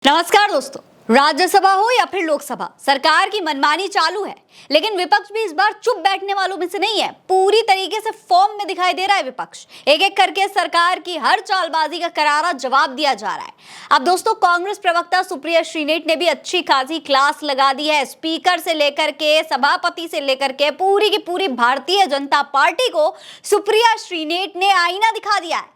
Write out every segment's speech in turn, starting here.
नमस्कार दोस्तों, राज्यसभा हो या फिर लोकसभा, सरकार की मनमानी चालू है। लेकिन विपक्ष भी इस बार चुप बैठने वालों में से नहीं है। पूरी तरीके से फॉर्म में दिखाई दे रहा है विपक्ष। एक एक करके सरकार की हर चालबाजी का करारा जवाब दिया जा रहा है। अब दोस्तों, कांग्रेस प्रवक्ता सुप्रिया श्रीनेट ने भी अच्छी खासी क्लास लगा दी है। स्पीकर से लेकर के सभापति से लेकर के पूरी की पूरी भारतीय जनता पार्टी को सुप्रिया श्रीनेट ने आईना दिखा दिया है।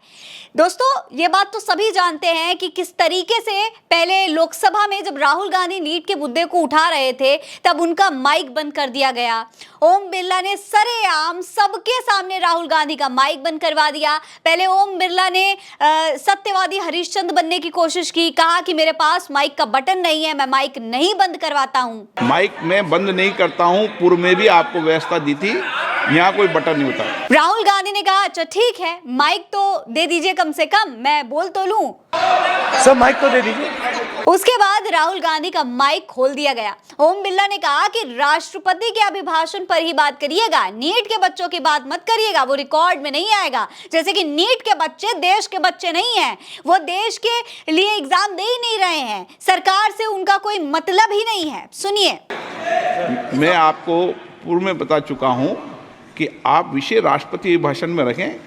दोस्तों, ये बात तो सभी जानते हैं कि किस तरीके से पहले लोकसभा में जब राहुल गांधी नीट के मुद्दे को उठा रहे थे तब उनका माइक बंद कर दिया गया। ओम बिरला ने सरेआम सबके सामने राहुल गांधी का माइक बंद करवा दिया। पहले ओम बिरला ने सत्यवादी हरिश्चंद्र बनने की कोशिश की, कहा कि मेरे पास माइक का बटन नहीं है, मैं माइक नहीं बंद करवाता हूं। माइक मैं बंद नहीं करता हूं, पूर्व में भी आपको व्यवस्था दी थी, यहाँ कोई बटन नहीं होता। राहुल गांधी ने कहा, अच्छा ठीक है, माइक तो दे दीजिए, कम से कम मैं बोल तो लूं। सब माइक तो दे दीजिए। उसके बाद राहुल गांधी का माइक खोल दिया गया। ओम बिरला ने कहा कि राष्ट्रपति के अभिभाषण पर ही बात करिएगा, नीट के बच्चों की बात मत करिएगा, वो रिकॉर्ड में नहीं आएगा। जैसे कि नीट के बच्चे देश के बच्चे नहीं हैं, वो देश के लिए एग्जाम दे ही नहीं रहे हैं, सरकार से उनका कोई मतलब ही नहीं है। सुनिए, मैं आपको पूर्व में बता चुका हूं कि आप विषय राष्ट्रपति भाषण में रखें,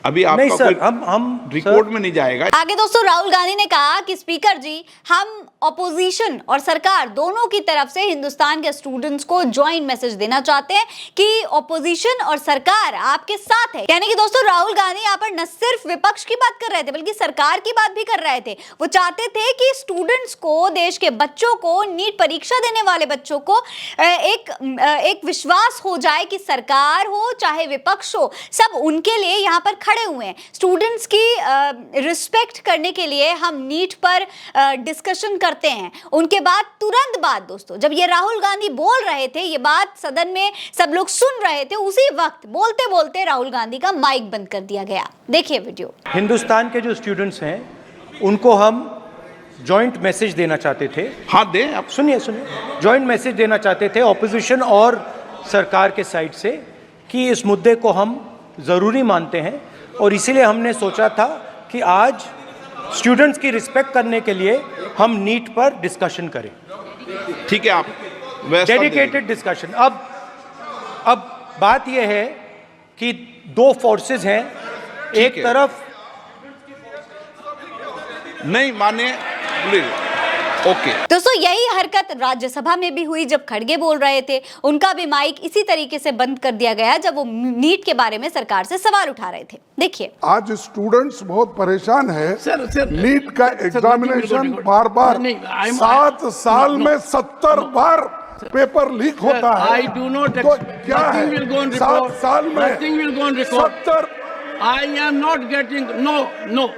अभी आपका नहीं सर, कोई हम रिकॉर्ड में नहीं जाएगा। आगे दोस्तों, राहुल गांधी ने कहा कि स्पीकर जी, हम ऑपोजिशन और सरकार दोनों की तरफ से हिंदुस्तान के स्टूडेंट्स को जॉइंट मैसेज देना चाहते हैं कि ऑपोजिशन और सरकार आपके साथ है। यानी कि दोस्तों, राहुल गांधी यहाँ पर न सिर्फ विपक्ष की बात कर रहे थे बल्कि सरकार की बात भी कर रहे थे। वो चाहते थे कि स्टूडेंट्स को, देश के बच्चों को, नीट परीक्षा देने वाले बच्चों को एक विश्वास हो जाए कि सरकार हो चाहे विपक्ष हो, सब उनके लिए यहाँ पर खड़े हुए हैं। स्टूडेंट्स की रिस्पेक्ट करने के लिए हम नीट पर डिस्कशन करते हैं। उनके बाद तुरंत बाद दोस्तों, जब ये राहुल गांधी बोल रहे थे, ये बात सदन में सब लोग सुन रहे थे, उसी वक्त बोलते बोलते राहुल गांधी का माइक बंद कर दिया गया। देखिए वीडियो। हिंदुस्तान के जो स्टूडेंट्स हैं उनको हम जॉइंट मैसेज देना चाहते थे। हाँ दें, आप सुनिए, जॉइंट मैसेज देना चाहते थे ऑपोजिशन और सरकार के साइड से कि इस मुद्दे को हम ज़रूरी मानते हैं और इसीलिए हमने सोचा था कि आज स्टूडेंट्स की रिस्पेक्ट करने के लिए हम नीट पर डिस्कशन करें। ठीक है, आप डेडिकेटेड डिस्कशन। अब बात यह है कि दो फोर्सेस हैं, एक तरफ नहीं माने, प्लीज। ओके दोस्तों, यही हरकत राज्यसभा में भी हुई जब खड़गे बोल रहे थे। उनका भी माइक इसी तरीके से बंद कर दिया गया जब वो नीट के बारे में सरकार से सवाल उठा रहे थे। देखिए, आज स्टूडेंट्स बहुत परेशान है। नीट का एग्जामिनेशन बार बार 7 साल में 70 बार पेपर लीक होता है। I do not तो expect क्या nothing है will go on 7 record. साल में Nothing will go on record. 70 I am not getting no.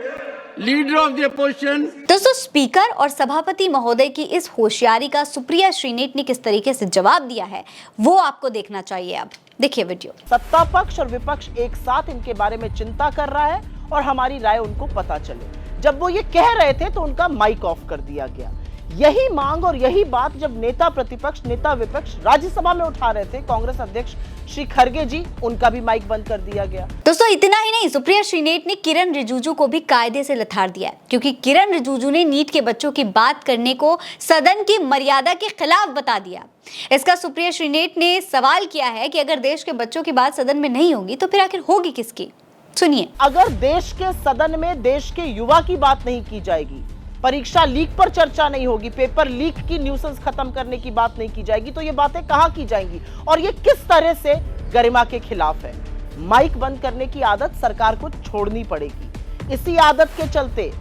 Leader of the opposition. दोस्तों, स्पीकर और सभापति महोदय की इस होशियारी का सुप्रिया श्रीनेट ने किस तरीके से जवाब दिया है वो आपको देखना चाहिए। अब देखिए वीडियो। सत्ता पक्ष और विपक्ष एक साथ इनके बारे में चिंता कर रहा है और हमारी राय उनको पता चले। जब वो ये कह रहे थे तो उनका माइक ऑफ कर दिया गया। यही मांग और यही बात जब नेता प्रतिपक्ष, नेता विपक्ष राज्यसभा में उठा रहे थे, कांग्रेस अध्यक्ष श्री खरगे जी, उनका भी माइक बंद कर दिया गया। दोस्तों, इतना ही नहीं, सुप्रिया श्रीनेट ने किरण रिजिजू को भी कायदे से लथाड़ दिया है, क्योंकि किरण रिजिजू ने नीट के बच्चों की बात करने को सदन की मर्यादा के खिलाफ बता दिया। इसका सुप्रिया श्रीनेट ने सवाल किया है कि अगर देश के बच्चों की बात सदन में नहीं होगी तो फिर आखिर होगी किसकी? सुनिए। अगर देश के सदन में देश के युवा की बात नहीं की जाएगी, परीक्षा लीक पर चर्चा नहीं होगी, पेपर लीक की न्यूसेंस खत्म करने की बात नहीं की जाएगी, तो ये बातें कहां की जाएंगी? और ये किस तरह से गरिमा के खिलाफ है? माइक बंद करने की आदत सरकार को छोड़नी पड़ेगी। इसी आदत के चलते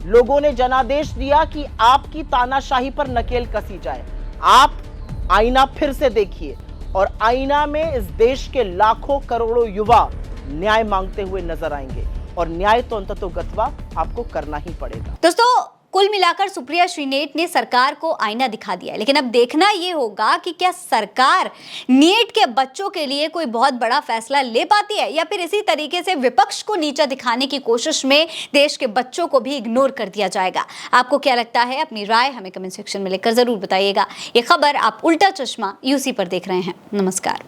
लोगों ने जनादेश दिया कि आपकी तानाशाही पर नकेल कसी जाए। आप आईना फिर से देखिए और आईना में इस देश के लाखों करोड़ों युवा न्याय मांगते हुए नजर आएंगे और न्याय तो अंततोगत्वा आपको करना ही पड़ेगा। दोस्तों, कुल मिलाकर सुप्रिया श्रीनेट ने सरकार को आईना दिखा दिया है, लेकिन अब देखना यह होगा कि क्या सरकार नीट के बच्चों के लिए कोई बहुत बड़ा फैसला ले पाती है या फिर इसी तरीके से विपक्ष को नीचा दिखाने की कोशिश में देश के बच्चों को भी इग्नोर कर दिया जाएगा। आपको क्या लगता है? अपनी राय हमें कमेंट सेक्शन में लिखकर जरूर बताइएगा। ये खबर आप उल्टा चश्मा यूसी पर देख रहे हैं। नमस्कार।